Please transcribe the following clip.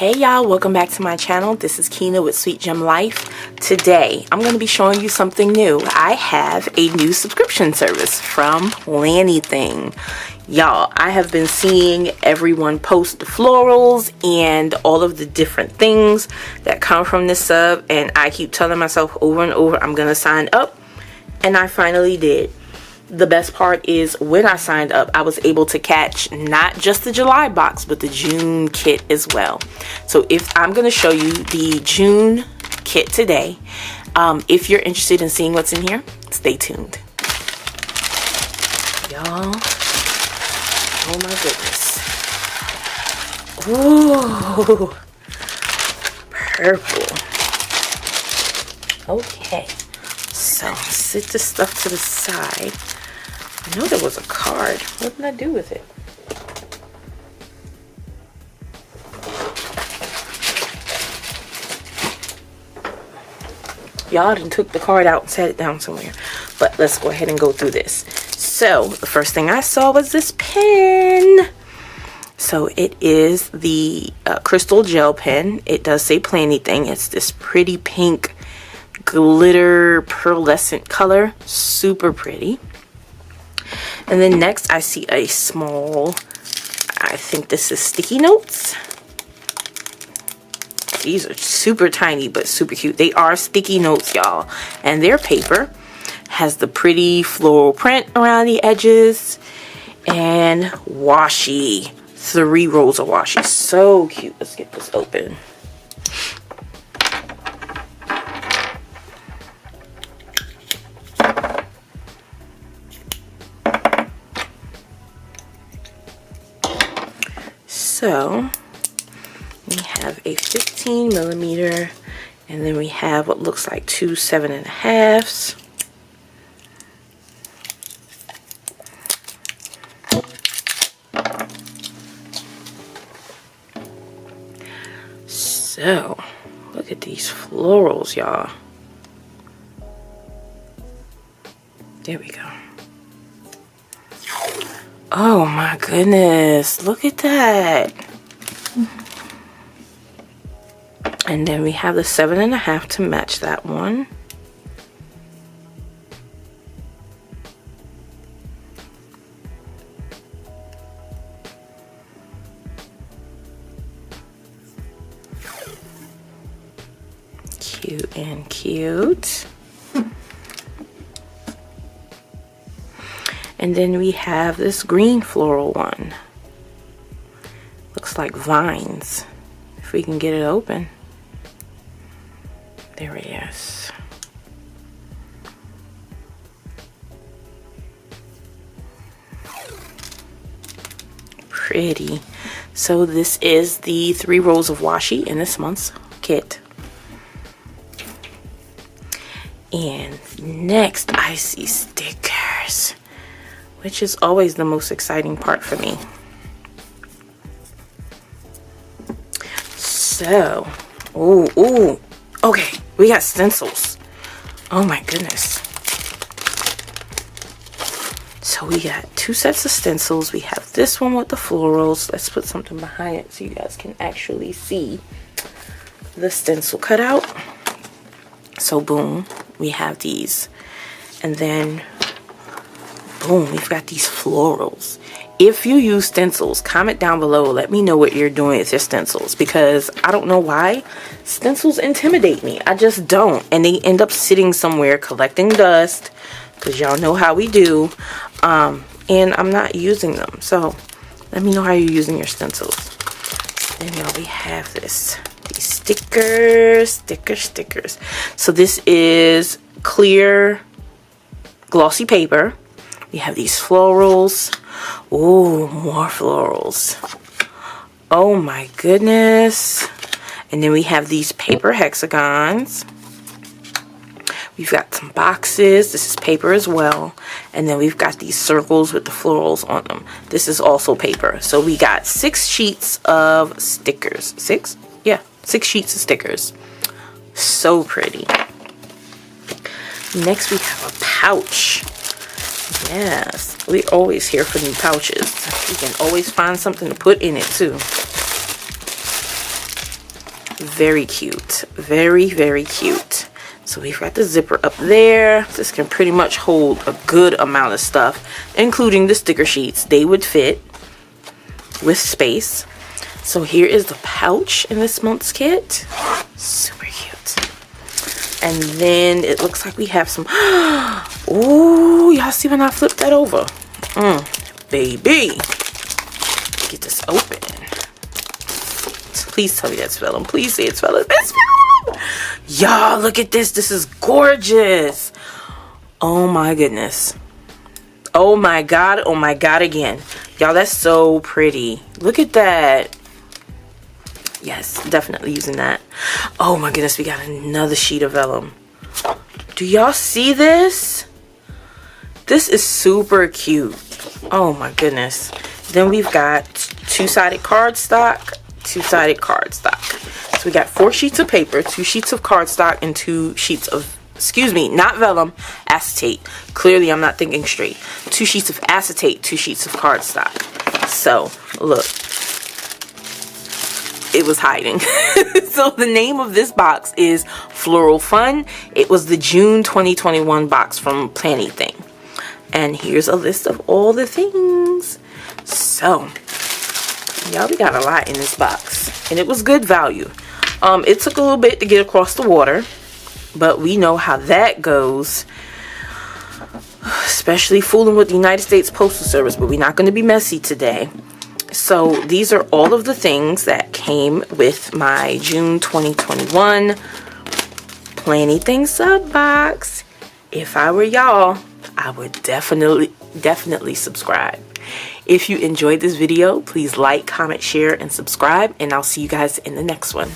Hey y'all, welcome back to my channel. This is Kina with SweetGemLife. Today I'm going to be showing you something new. I have a new subscription service from Planything. Y'all, I have been seeing everyone post the florals and all of the different things that come from this sub, and I keep telling myself over and over I'm going to sign up, and I finally did. The best part is when I signed up, I was able to catch not just the July box, but the June kit as well. So if I'm going to show you the June kit today, if you're interested in seeing what's in here, stay tuned. Y'all, oh my goodness. Ooh, purple. Okay, so sit this stuff to the side. I know there was a card. What did I do with it? Y'all done took the card out and set it down somewhere. But let's go ahead and go through this. So the first thing I saw was this pen. So it is the crystal gel pen. It does say Planything. It's this pretty pink glitter pearlescent color. Super pretty. And then next I see a small, I think this is sticky notes. These are super tiny but super cute. They are sticky notes, y'all. And their paper has the pretty floral print around the edges. And washi. 3 rolls of washi. So cute. Let's get this open. So we have a 15 millimeter, and then we have what looks like 2 7.5s. So look at these florals, y'all. There we go. Oh my goodness, look at that. And then we have the 7.5 to match that one. Cute and cute. And then we have this green floral one. Looks like vines. If we can get it open. There it is. Pretty. So this is the 3 rolls of washi in this month's kit. And next I see stickers, which is always the most exciting part for me. So, ooh, okay, we got stencils. Oh my goodness. So we got 2 sets of stencils. We have this one with the florals. Let's put something behind it so you guys can actually see the stencil cutout. So boom, we have these. And then boom, we've got these florals. If you use stencils, comment down below. Let me know what you're doing with your stencils, because I don't know why stencils intimidate me. I just don't. And they end up sitting somewhere collecting dust, because y'all know how we do. And I'm not using them. So let me know how you're using your stencils. Then y'all, we have this. These stickers. So this is clear glossy paper. We have these florals. Ooh, more florals. Oh my goodness. And then we have these paper hexagons. We've got some boxes. This is paper as well. And then we've got these circles with the florals on them. This is also paper. So we got 6 sheets of stickers. 6? Yeah, 6 sheets of stickers. So pretty. Next we have a pouch. Yes, we always here for new pouches. You can always find something to put in it too. Very cute. Very, very cute. So we've got the zipper up there. This can pretty much hold a good amount of stuff, including the sticker sheets. They would fit with space. So here is the pouch in this month's kit. Super cute. And then it looks like we have some, oh, y'all see when I flip that over? Baby. Get this open. Please tell me that's vellum. Please say it's vellum. It's vellum. Y'all, look at this. This is gorgeous. Oh my goodness. Oh my god. Oh my god again. Y'all, that's so pretty. Look at that. Yes, definitely using that. Oh my goodness, we got another sheet of vellum. Do y'all see this? This is super cute. Oh my goodness. Then we've got two-sided cardstock. Two-sided cardstock. So we got 4 sheets of paper, 2 sheets of cardstock, and 2 sheets of, excuse me, not vellum, acetate. Clearly I'm not thinking straight. 2 sheets of acetate, 2 sheets of cardstock. So look, it was hiding. So the name of this box is Floral Fun. It was the June 2021 box from Planything. And here's a list of all the things. So y'all, we got a lot in this box, and it was good value. It took a little bit to get across the water, but we know how that goes, especially fooling with the United States Postal Service. But we're not going to be messy today. So these are all of the things that came with my June 2021 Planything sub box. If I were y'all, I would definitely subscribe. If you enjoyed this video, please like, comment, share, and subscribe, and I'll see you guys in the next one.